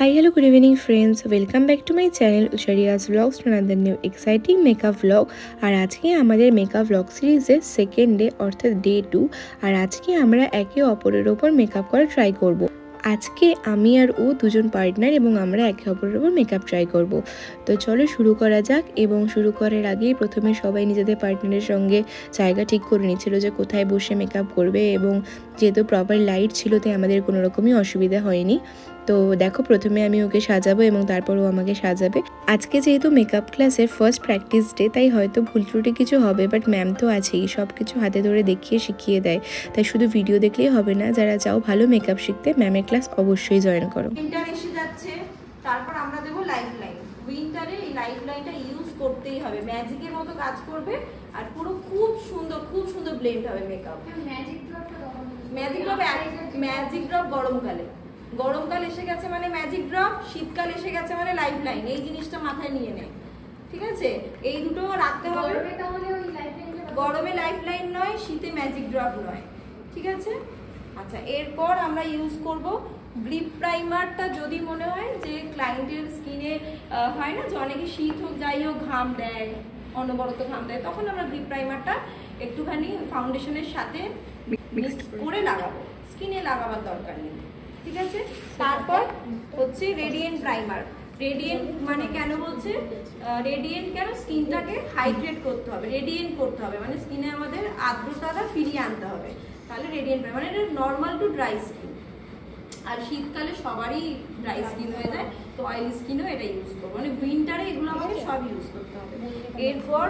Hi, hello, good evening friends. Welcome back to my channel Ushariya's Vlogs to another new exciting makeup vlog. আর আজকে আমাদের makeup vlog সিরিজের second day অর্থাৎ day 2 আর আজকে আমরা একে অপরের ওপর মেকআপ করা ট্রাই করব। আজকে আমি আর ও দুজন পার্টনার এবং আমরা একে অপরের ওপর মেকআপ ট্রাই করব। তো চলো শুরু করা যাক। এবং শুরু করার আগেই প্রথমে সবাই নিজেদের পার্টনারের সঙ্গে জায়গা ঠিক করে নিচ্ছিল যে কোথায় বসে মেকআপ করবে, এবং যেহেতু প্রপার লাইট ছিল তাই আমাদের কোনো রকমই অসুবিধা হয়নি। তো দেখো প্রথমে আমি ওকে সাজাবো এবং তারপর ও আমাকে সাজাবে। আজকে যেহেতু মেকআপ ক্লাসের ফার্স্ট প্র্যাকটিস ডে তাই হয়তো ভুল ত্রুটি কিছু হবে, বাট ম্যাম তো আছেই, সব কিছু হাতে ধরে দেখিয়ে শিখিয়ে দেয়। তাই শুধু ভিডিও দেখলেই হবে না, যারা চাও ভালো মেকআপ শিখতে ম্যামের ক্লাস অবশ্যই জয়েন করো। উইন্টার এসে যাচ্ছে, তারপর আমরা দেবো লাইফ লাইন। উইন্টারে এই লাইফ লাইনটা ইউজ করতেই হবে, ম্যাজিকের মতো কাজ করবে আর পুরো খুব সুন্দর ব্লেন্ড হবে মেকআপ। ম্যাজিক ড্রপ গরমকাল এসে গেছে মানে ম্যাজিক ড্রপ, শীতকাল এসে গেছে মানে লাইফ লাইন। এই জিনিসটা মাথায় নিয়ে নেয়, ঠিক আছে? এই দুটো রাখতে হবে। গরমে লাইফ লাইন নয়, শীতে ম্যাজিক ড্রপ নয়, ঠিক আছে? আচ্ছা, এরপর আমরা ইউজ করব গ্রিপ প্রাইমারটা। যদি মনে হয় যে ক্লায়েন্টের স্কিনে হয় না যে অনেকে শীত হোক যাই হোক ঘাম দেয়, অনবরত ঘাম দেয়, তখন আমরা গ্রিপ প্রাইমারটা একটুখানি ফাউন্ডেশনের সাথে মিক্স করে লাগাবো, স্কিনে লাগাবার দরকার নেই, ঠিক আছে? তারপর হচ্ছে রেডিয়েন্ট প্রাইমার। রেডিয়েন্ট মানে কেন বলছে রেডিয়েন্ট কেন? স্কিনটাকে হাইড্রেট করতে হবে, রেডিয়েন্ট করতে হবে, মানে স্কিনে আমাদের আর্দ্রতাটা ফিরিয়ে আনতে হবে। তাহলে রেডিয়েন্ট প্রাইমার, মানে এটা নর্মাল টু ড্রাই স্কিন। আর শীতকালে সবারই ড্রাই স্কিন হয়ে যায়, তো অয়েলি স্কিনও এটা ইউজ করবো, মানে উইন্টারে এগুলো আমাকে সব ইউজ করতে হবে। এরপর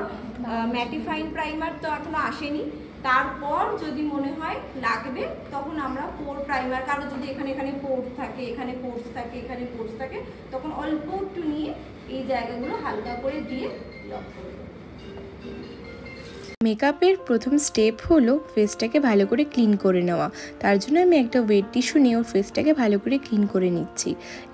ম্যাটিফাইং প্রাইমার তো এখনো আসেনি, তারপর যদি মনে হয় লাগবে তখন আমরা পোর প্রাইমার, কারো যদি এখানে পোর থাকে, এখানে পোর্স থাকে, এখানে পোর্স থাকে, তখন অল্প একটু নিয়ে এই জায়গাগুলো হালকা করে দিয়ে লক করে দেবো। মেকআপের প্রথম স্টেপ হলো ফেসটাকে ভালো করে ক্লিন করে নেওয়া। তার জন্য আমি একটা ওয়েট টিস্যু নিয়ে ওর ফেসটাকে ভালো করে ক্লিন করে নিচ্ছি।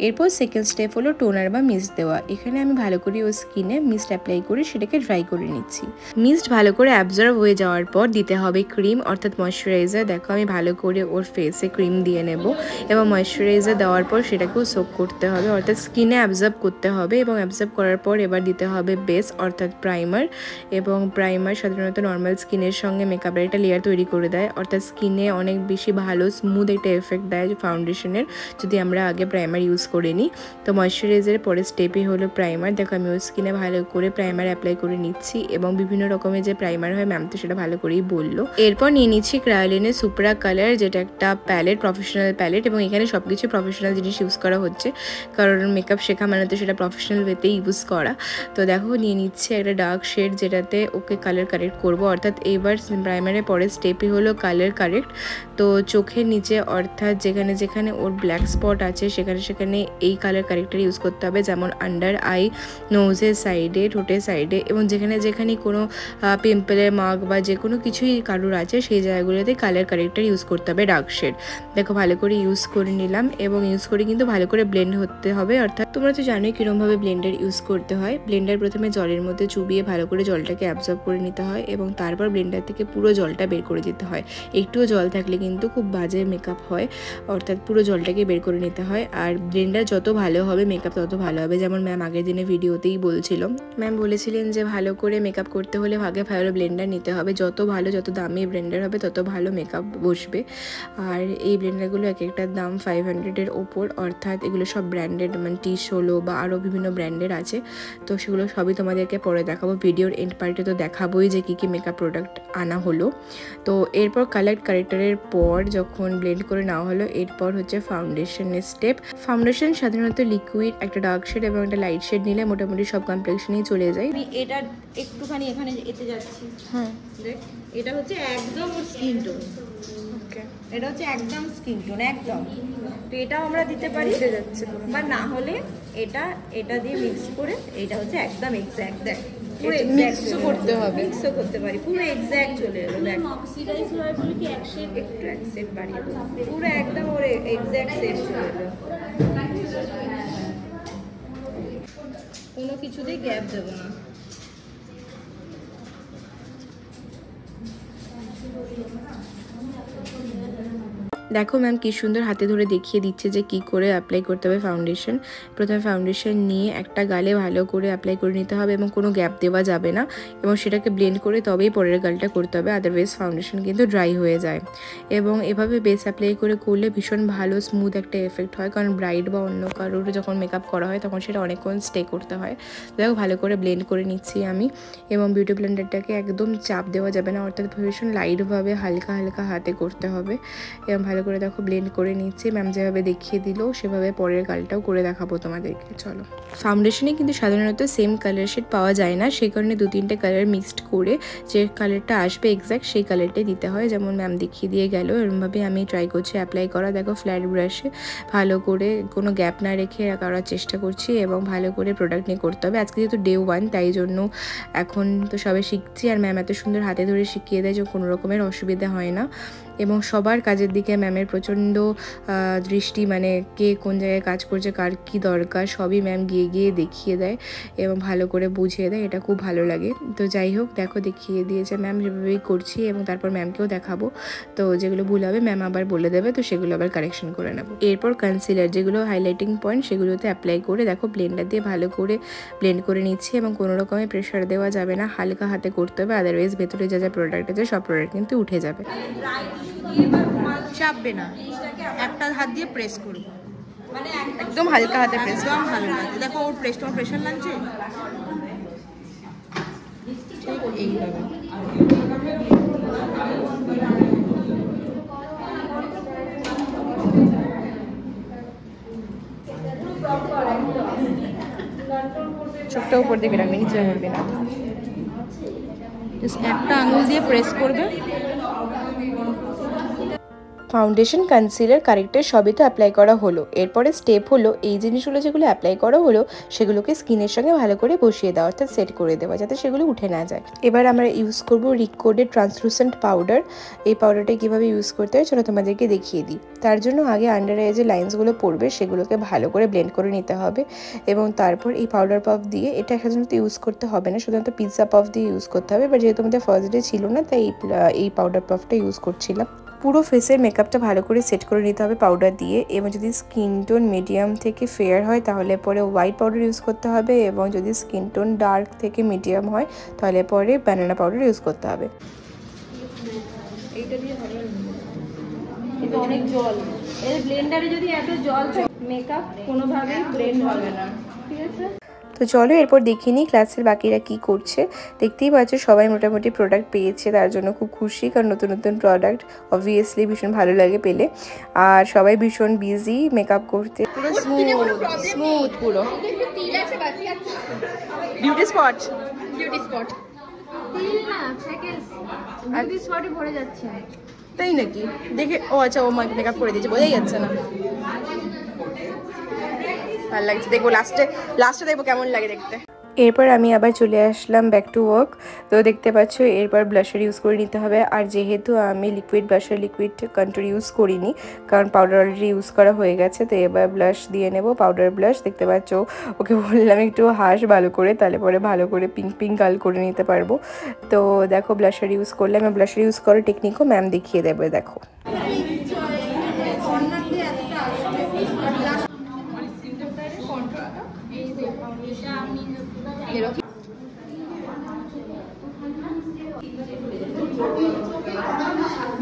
এরপর সেকেন্ড স্টেপ হলো টোনার বা মিস্ট দেওয়া। এখানে আমি ভালো করে ওর স্কিনে মিস্ট অ্যাপ্লাই করে সেটাকে ড্রাই করে নিচ্ছি। মিস্ট ভালো করে অ্যাবজর্ব হয়ে যাওয়ার পর দিতে হবে ক্রিম অর্থাৎ ময়শ্চারাইজার। দেখো আমি ভালো করে ওর ফেসে ক্রিম দিয়ে নেব এবং ময়শ্চারাইজার দেওয়ার পর সেটাকেও সোক করতে হবে, অর্থাৎ স্কিনে অ্যাবজর্ব করতে হবে। এবং অ্যাবজর্ব করার পর এবার দিতে হবে বেস অর্থাৎ প্রাইমার। এবং প্রাইমার সাধারণত নর্মাল স্কিনের সঙ্গে মেকআপের একটা লেয়ার তৈরি করে দেয়, অর্থাৎ স্কিনে অনেক বেশি ভালো স্মুথ একটা এফেক্ট দেয় ফাউন্ডেশনের, যদি আমরা আগে প্রাইমার ইউজ করে নিই। তো ময়শ্চারাইজারের পরের স্টেপই হলো প্রাইমার। দেখো আমি ওর স্কিনে ভালো করে প্রাইমার অ্যাপ্লাই করে নিচ্ছি, এবং বিভিন্ন রকমের যে প্রাইমার হয় ম্যাম তো সেটা ভালো করেই বললো। এরপর নিয়ে নিচ্ছি ক্রায়োলিনের সুপ্রা কালার, যেটা একটা প্যালেট, প্রফেশনাল প্যালেট, এবং এখানে সব কিছু প্রফেশনাল জিনিস ইউজ করা হচ্ছে, কারণ মেকআপ শেখা মানে তো সেটা প্রফেশনাল ওয়েতেই ইউজ করা। তো দেখো নিয়ে নিচ্ছে একটা ডার্ক শেড, যেটাতে ওকে কালার কারেক্ট করবো, অর্থাৎ এবার প্রাইমারের পরের স্টেপই হলো কালার কারেক্ট। তো চোখের নিচে অর্থাৎ যেখানে যেখানে ওর ব্ল্যাক স্পট আছে সেখানে এই কালার কারেক্টার ইউজ করতে হবে, যেমন আন্ডার আই, নোজের সাইডে, ঠোঁটের সাইডে, এবং যেখানে কোনো পিম্পলের মার্ক বা যে কোনো কিছুই কারোর আছে সেই জায়গাগুলোতে কালার কারেক্টার ইউজ করতে হবে ডার্ক শেড। দেখো ভালো করে ইউজ করে নিলাম, এবং ইউজ করে কিন্তু ভালো করে ব্লেন্ড হতে হবে। অর্থাৎ তোমরা তো জানোই কীরকমভাবে ব্লেন্ডার ইউজ করতে হয়। ব্লেন্ডার প্রথমে জলের মধ্যে চুবিয়ে ভালো করে জলটাকে অ্যাবজর্ব করে নিতে হয়, এবং তারপর ব্লেন্ডার থেকে পুরো জলটা বের করে দিতে হয়। একটুও জল থাকলে কিন্তু খুব বাজে মেকআপ হয়, অর্থাৎ পুরো জলটাকে বের করে নিতে হয়। আর ব্লেন্ডার যত ভালো হবে মেকআপ তত ভালো হবে, যেমন ম্যাম আগের দিনে ভিডিওতেই বলছিল। ম্যাম বলেছিলেন যে ভালো করে মেকআপ করতে হলে ভালো ব্লেন্ডার নিতে হবে, যত দামি ব্লেন্ডার হবে তত ভালো মেকআপ বসবে। আর এই ব্লেন্ডারগুলো এক একটার দাম 500-এর ওপর, অর্থাৎ এগুলো সব ব্র্যান্ডেড, মানে টিস হলো বা আরও বিভিন্ন ব্র্যান্ডের আছে। তো সেগুলো সবই তোমাদেরকে পরে দেখাবো, ভিডিওর এন্ড পার্টে তো দেখাবোই যে কী মেকআপ প্রোডাক্ট আনা হলো। তো এরপর কালার কারেক্টারের পর যখন ব্লেন্ড করে নেওয়া হলো, এরপর হচ্ছে ফাউন্ডেশনের স্টেপ। ফাউন্ডেশন সাধারণত লিকুইড, একটা ডার্ক শেড এবং একটা লাইট শেড নিলে মোটামুটি সব কমপ্লেক্সনেই চলে যায়। আমি এটা একটুখানি এখানে এতে যাচ্ছি। হ্যাঁ, দেখ এটা হচ্ছে একদম স্কিন টোন। ওকে, এটা হচ্ছে একদম স্কিন টোন, একদম। তো এটাও আমরা দিতে পারি, বা না হলে এটা দিয়ে মিক্স করে, এটা হচ্ছে একদম এক্স্যাক্ট। দেখ পুরো মিক্সও করতে হবে, মিক্সও করতে পারি, পুরো এক্স্যাক্ট চলে এলো। দেখ অক্সিডাইজ হয় বলে কি এক শেড বাড়িয়ে পুরো একদম ওর এক্স্যাক্ট শেড চলে এলো, কোনো কিছুতেই গ্যাপ দেবো না। দেখো ম্যাম কি সুন্দর হাতে ধরে দেখিয়ে দিচ্ছে যে কি করে অ্যাপ্লাই করতে হবে ফাউন্ডেশন। প্রথমে ফাউন্ডেশন নিয়ে একটা গালে ভালো করে অ্যাপ্লাই করে নিতে হবে এবং কোনো গ্যাপ দেওয়া যাবে না, এবং সেটাকে ব্লেন্ড করে তবেই পরের গালটা করতে হবে, আদারওয়াইজ ফাউন্ডেশন কিন্তু ড্রাই হয়ে যায়। এবং এভাবে বেস অ্যাপ্লাই করে করলে ভীষণ ভালো স্মুথ একটা এফেক্ট হয়, কারণ ব্রাইড বা অন্য কারোর যখন মেকআপ করা হয় তখন সেটা অনেকক্ষণ স্টে করতে হয়। দেখো ভালো করে ব্লেন্ড করে নিচ্ছি আমি, এবং বিউটি ব্লেন্ডারটাকে একদম চাপ দেওয়া যাবে না, অর্থাৎ ভীষণ লাইটভাবে হালকা হালকা হাতে করতে হবে। এবং ভালো করে দেখো ব্লেন্ড করে নিচ্ছি, ম্যাম যেভাবে দেখিয়ে দিল সেভাবে পরের গালটাও করে দেখাবো তোমাদেরকে। চলো, ফাউন্ডেশনে কিন্তু সাধারণত সেম কালার শেড পাওয়া যায় না, সেই কারণে 2-3টে কালার মিক্সড করে যে কালারটা আসবে এক্স্যাক্ট সেই কালারটাই দিতে হয়, যেমন ম্যাম দেখিয়ে দিয়ে গেল। এরকমভাবে আমি ট্রাই করছি অ্যাপ্লাই করা। দেখো ফ্ল্যাট ব্রাশে ভালো করে কোনো গ্যাপ না রেখে করার চেষ্টা করছি, এবং ভালো করে প্রোডাক্ট নিয়ে করতে হবে। আজকে যেহেতু ডে 1 তাই জন্য এখন তো সবাই শিখছি, আর ম্যাম এত সুন্দর হাতে ধরে শিখিয়ে দেয় যে কোনো রকমের অসুবিধা হয় না। এবং সবার কাজের দিকে ম্যামের প্রচণ্ড দৃষ্টি, মানে কে কোন জায়গায় কাজ করছে, কার কী দরকার সবই ম্যাম গিয়ে গিয়ে দেখিয়ে দেয় এবং ভালো করে বুঝিয়ে দেয়, এটা খুব ভালো লাগে। তো যাই হোক, দেখো দেখিয়ে দিয়েছে ম্যাম, সেভাবেই করছি এবং তারপর ম্যামকেও দেখাবো। তো যেগুলো ভুল হবে ম্যাম আবার বলে দেবে, তো সেগুলো আবার কারেকশন করে নেবো। এরপর কনসিলার, যেগুলো হাইলাইটিং পয়েন্ট সেগুলোতে অ্যাপ্লাই করে দেখো ব্লেন্ডার দিয়ে ভালো করে ব্লেন্ড করে নিচ্ছি, এবং কোনো রকমের প্রেশার দেওয়া যাবে না, হালকা হাতে করতে হবে, আদারওয়াইজ ভেতরে যা যা প্রোডাক্ট আছে সব প্রোডাক্ট কিন্তু উঠে যাবে। চাপবে না, একটা হাত দিয়ে প্রেস করব, মানে একদম হালকা হাতে প্রেস। একদম হালকা হাতে। দেখো ওর তোমার প্রেশার লাগছে, ঠিক এইভাবে। চোখটা উপর দিকে রাখবে, নিচে রাখবে না, একটা আঙুল দিয়ে প্রেস করবে। ফাউন্ডেশন, কনসিলার, কারেক্টার সবই তো অ্যাপ্লাই করা হলো। এরপরে স্টেপ হলো এই জিনিসগুলো যেগুলো অ্যাপ্লাই করা হলো সেগুলোকে স্কিনের সঙ্গে ভালো করে বসিয়ে দেওয়া, অর্থাৎ সেট করে দেওয়া, যাতে সেগুলো উঠে না যায়। এবার আমরা ইউজ করব রিকোডের ট্রান্সলুসেন্ট পাউডার। এই পাউডারটা কীভাবে ইউজ করতে হয় চলো তোমাদেরকে দেখিয়ে দিই। তার জন্য আগে আন্ডার আইয়ে যে লাইন্সগুলো পড়বে সেগুলোকে ভালো করে ব্লেন্ড করে নিতে হবে, এবং তারপর এই পাউডার পাফ দিয়ে, এটা সাধারণত ইউজ করতে হবে না, শুধুমাত্র পিৎজা পাফ দিয়ে ইউজ করতে হবে, বাট যেহেতু আমাদের ফার্স্ট ডে ছিল না তাই এই পাউডার পাফটা ইউজ করছিলাম। পুরো ফেসের মেকআপটা ভালো করে সেট করে নিতে হবে পাউডার দিয়ে, এবং যদি স্কিন টোন মিডিয়াম থেকে ফেয়ার হয় তাহলে পরে হোয়াইট পাউডার ইউজ করতে হবে, এবং যদি স্কিন টোন ডার্ক থেকে মিডিয়াম হয় তাহলে পরে ব্যানানা পাউডার ইউজ করতে হবে। এইটা দিয়ে হবে, এটা অনেক জল, এর ব্লেন্ডারে যদি এত জল মেকআপ কোনোভাবেই ব্লেন্ড হবে না, ঠিক আছে। তো চলো এরপর দেখিয়ে নিই ক্লাসের বাকিরা কি করছে। দেখতেই পাচ্ছ সবাই মোটামুটি প্রোডাক্ট পেয়েছে, তার জন্য খুব খুশি, কারণ নতুন নতুন প্রোডাক্ট অবভিয়াসলি ভীষণ ভালো লাগে পেলে। আর সবাই ভীষণ বিজি মেকআপ করতে, পুরো স্মুথ পুরো বিউটি স্পট ভরে যাচ্ছে, তাই নাকি? দেখে ও আচ্ছা, ও মেকআপ করে দিয়েছে, বোঝাই যাচ্ছে না। ভালো লাগছে, দেখবো লাস্টে দেখবো কেমন লাগে দেখতে। এরপর আমি আবার চলে আসলাম ব্যাক টু ওয়ার্ক। তো দেখতে পাচ্ছ এরপর ব্লাশার ইউজ করে নিতে হবে, আর যেহেতু আমি liquid blusher liquid contour use করিনি, কারণ পাউডার অলরেডি ইউজ করা হয়ে গেছে, তো এবার ব্লাশ দিয়ে নেব, পাউডার ব্লাশ। দেখতে পাচ্ছ ওকে বললাম একটু হাস ভালো করে, তাহলে পরে ভালো করে পিঙ্ক পিঙ্ক কাল করে নিতে পারবো। তো দেখো ব্লাশার ইউজ করলাম, ব্লাশার ইউজ করার টেকনিকও ম্যাম দেখিয়ে দেবে। দেখো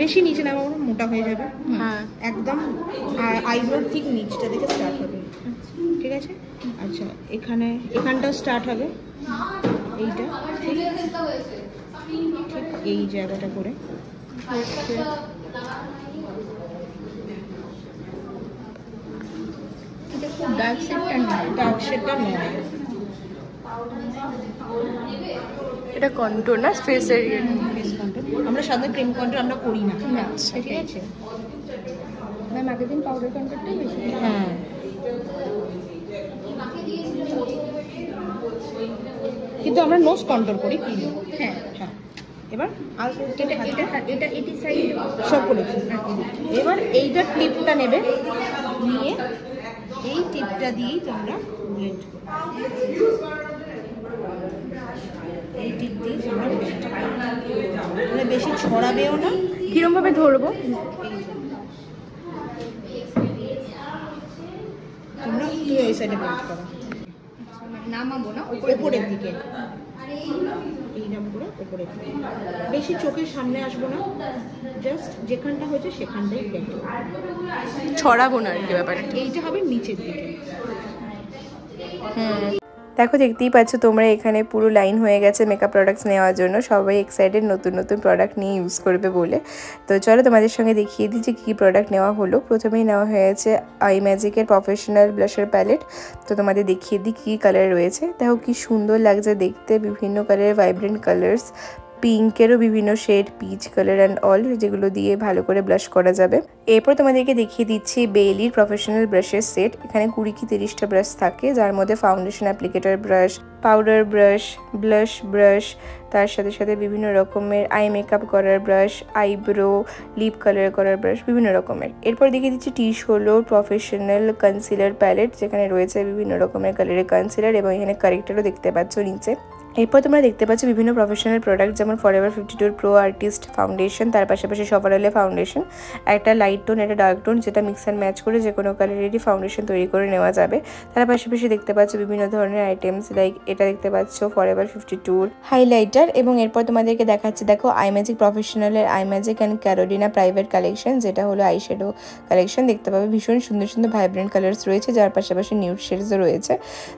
বেশি নিচে না, মোটা হয়ে যাবে। হ্যাঁ, একদম আইব্রোর ঠিক নিচটা থেকে স্টার্ট হবে, ঠিক আছে। আচ্ছা, এখানটাও স্টার্ট হবে, এইটা ঠিক এই জায়গাটা করে ডার্ক শেডটা নয়, এটা কন্ট্যুর না, ফেস এরিয়া। আমরা সাধারণত ক্রিম কন্ট্যুর আমরা করি না, ঠিক আছে ম্যাম। আগের দিন পাউডার কন্ট্যুরটাই বেশি। হ্যাঁ, কিন্তু আমরা নোজ কন্ট্রোল করি কি। হ্যাঁ হ্যাঁ, এবার এটা সাইড সব করেছি। এবার এইটা টিপটা নেবে, নিয়ে এই টিপটা দিয়েই তোমরা ব্লেন্ড করো, এই টিপ দিয়ে তোমরা ব্লেন্ড, বেশি ছড়াবেও না। কিরম ভাবে ধরবো? তুই এই সাইডে ব্লেন্ড করো, নামাবো না উপরের দিকে, এইরকম করে উপরের দিকে, বেশি চোখের সামনে আসবো না, জাস্ট যেখানটা হয়েছে সেখানটাই ব্লেন্ড করো, ছড়াবো না আর কি ব্যাপারটা। এইটা হবে নিচের দিকে। দেখো দেখতেই পাচ্ছ তোমরা এখানে পুরো লাইন হয়ে গেছে মেকআপ প্রোডাক্টস নেওয়ার জন্য, সবাই এক্সাইটেড নতুন নতুন প্রোডাক্ট নিয়ে ইউজ করবে বলে। তো চলো তোমাদের সঙ্গে দেখিয়ে দিই যে কী প্রোডাক্ট নেওয়া হলো। প্রথমেই নেওয়া হয়েছে আই ম্যাজিকের প্রফেশনাল ব্লাশার প্যালেট। তো তোমাদের দেখিয়ে দিই কী কালার রয়েছে। দেখো কি সুন্দর লাগছে দেখতে, বিভিন্ন কালারের ভাইব্রেন্ট কালার্স, পিঙ্কেরও বিভিন্ন shade, peach colour and all, যেগুলো দিয়ে ভালো করে ব্লাশ করা যাবে। এরপর তোমাদেরকে দেখিয়ে দিচ্ছি বেইলির প্রফেশনাল ব্রাশের সেট। এখানে 20 কি 30টা ব্রাশ থাকে, যার মধ্যে foundation applicator brush, powder brush, blush brush, তার সাথে সাথে বিভিন্ন রকমের আই মেকআপ করার ব্রাশ, আইব্রো, লিপ কালার করার ব্রাশ, বিভিন্ন রকমের। এরপর দেখিয়ে দিচ্ছি টিশ হলো প্রফেশনাল কনসিলার প্যালেট, যেখানে রয়েছে বিভিন্ন রকমের কালারের কনসিলার এবং এখানে কারেক্টারও দেখতে পাচ্ছ নিচে। এরপর তোমরা দেখতে পাচ্ছ বিভিন্ন প্রফেশনাল প্রোডাক্ট, যেমন ফরএভার 52 প্রো আর্টিস্ট ফাউন্ডেশন, তার পাশাপাশি সফারেলে ফাউন্ডেশন, একটা লাইট টোন, একটা ডার্ক টোন, যেটা মিক্স অ্যান্ড ম্যাচ করে যে কোনো কালারেরই ফাউন্ডেশন তৈরি করে নেওয়া যাবে। তার পাশাপাশি দেখতে পাচ্ছ বিভিন্ন ধরনের আইটেমস, লাইক এটা দেখতে পাচ্ছ ফরএভার 52 হাইলাইটার। এবং এরপর তোমাদেরকে দেখাচ্ছি দেখো আই ম্যাজিক প্রফেশনালের I magic and Carolina private collection, যেটা হলো আই শ্যাডো কালেকশন। দেখতে পাবে ভীষণ সুন্দর সুন্দর ভাইব্রেন্ট কালার্স রয়েছে, যার পাশাপাশি নিউড শেডসও রয়েছে।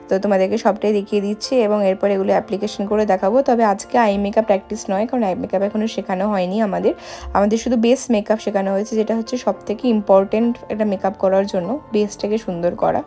তো তোমাদেরকে সবটাই দেখিয়ে দিচ্ছি এবং এরপর এগুলো অ্যাপ্লিকেশন করে দেখাবো। তবে আজকে আই মেকআপ প্র্যাকটিস নয়, কারণ আই মেকআপ এখনো শেখানো হয়নি আমাদের শুধু বেস মেকআপ শেখানো হয়েছে, যেটা হচ্ছে সব থেকে ইম্পর্টেন্ট একটা মেকআপ করার জন্য, বেসটাকে সুন্দর করা,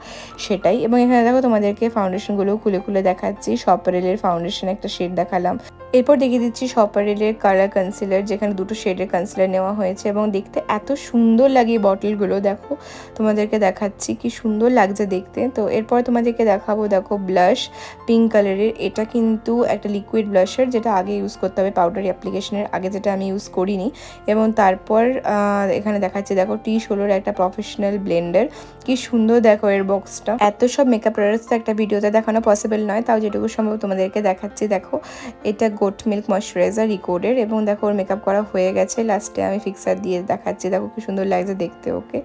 সেটাই। এবং এখানে দেখো তোমাদেরকে ফাউন্ডেশনগুলো খুলে খুলে দেখাচ্ছি। সপারেলের ফাউন্ডেশন একটা শেড দেখালাম, এরপর দেখিয়ে দিচ্ছি সপারেলের কালার কনসিলার, যেখানে 2টো শেডের কনসিলার নেওয়া হয়েছে এবং দেখতে এত সুন্দর লাগে এই বটলগুলো। দেখো তোমাদেরকে দেখাচ্ছি কি সুন্দর লাগছে দেখতে। তো এরপর তোমাদেরকে দেখাবো দেখো ব্লাশ পিঙ্ক কালারের, এটা কিন্তু একটা লিকুইড ব্লাশার, যেটা আগে ইউজ করতে হবে পাউডার অ্যাপ্লিকেশনের আগে, যেটা আমি ইউজ করিনি। এবং তারপর এখানে দেখাচ্ছি দেখো টিশ হলোর একটা প্রফেশনাল ব্লেন্ডার, কি সুন্দর দেখো এর বক্সটা। এত সব মেকআপ প্রোডাক্টস একটা ভিডিওতে দেখানো পসিবল নয়, তাও যেটুকু সম্ভব তোমাদেরকে দেখাচ্ছি। দেখো এটা গোট মিল্ক ময়শ্চারাইজার রিকোডের, এবং দেখো ওর মেকআপ করা হয়ে গেছে, লাস্টে আমি ফিক্সার দিয়ে দেখাচ্ছি। দেখো কি সুন্দর লাগছে দেখতে ওকে।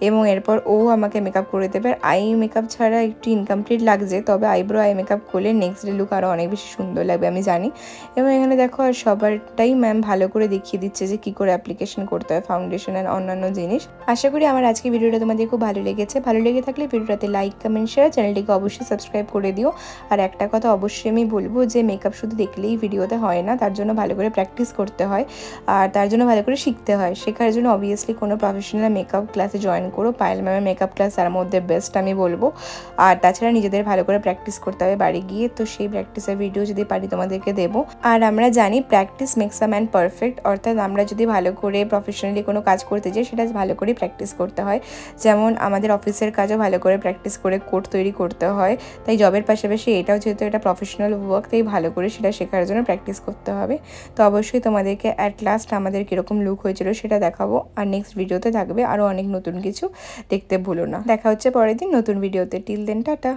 এবং এরপর ও আমাকে মেকআপ করে দেবে। আই মেকআপ ছাড়া একটু ইনকমপ্লিট লাগছে, তবে আইব্রো আই মেকআপ করলে নেক্সট ডে লুক আরও অনেক বেশি সুন্দর লাগবে আমি জানি। এবং এখানে দেখো আর সবারটাই ম্যাম ভালো করে দেখিয়ে দিচ্ছে যে কী করে অ্যাপ্লিকেশন করতে হয় ফাউন্ডেশন আর অন্যান্য জিনিস। আশা করি আমার আজকে ভিডিওটা তোমাদের খুব ভালো লেগেছে। ভালো লেগে থাকলে ভিডিওটাতে লাইক কমেন্ট শেয়ার, চ্যানেলটিকে অবশ্যই সাবস্ক্রাইব করে দিও। আর একটা কথা অবশ্যই আমি বলবো যে মেকআপ শুধু দেখলেই ভিডিওতে হয় না, তার জন্য ভালো করে প্র্যাকটিস করতে হয় আর তার জন্য ভালো করে শিখতে হয়। শেখার জন্য অবভিয়াসলি কোনো প্রফেশনাল মেকআপ ক্লাসে জয়েন করো। পায়েল ম্যামের মেকআপ ক্লাস তার মধ্যে বেস্ট আমি বলবো। আর তাছাড়া নিজেদের ভালো করে প্র্যাকটিস করতে হবে বাড়ি গিয়ে, তো সেই প্র্যাকটিসের ভিডিও যদি পারি তোমাদেরকে দেবো। আর আমরা জানি practice makes a man perfect, অর্থাৎ আমরা যদি ভালো করে প্রফেশনালি কোনো কাজ করতে যাই সেটা ভালো করে প্র্যাকটিস করতে হয়। যেমন আমাদের অফিসের কাজও ভালো করে প্র্যাকটিস করে কোড তৈরি করতে হয়, তাই জবের পাশাপাশি এটাও যেহেতু এটা প্রফেশনাল ওয়ার্ক, তাই ভালো করে সেটা শেখার জন্য প্র্যাকটিস করতে হবে। তো অবশ্যই তোমাদেরকে অ্যাট লাস্ট আমাদের কীরকম লুক হয়েছিল সেটা দেখাবো। আর নেক্সট ভিডিওতে থাকবে আরও অনেক নতুন কিছু, দেখতে ভুলো না। দেখা হচ্ছে পরের দিন নতুন ভিডিওতে। Till then tata.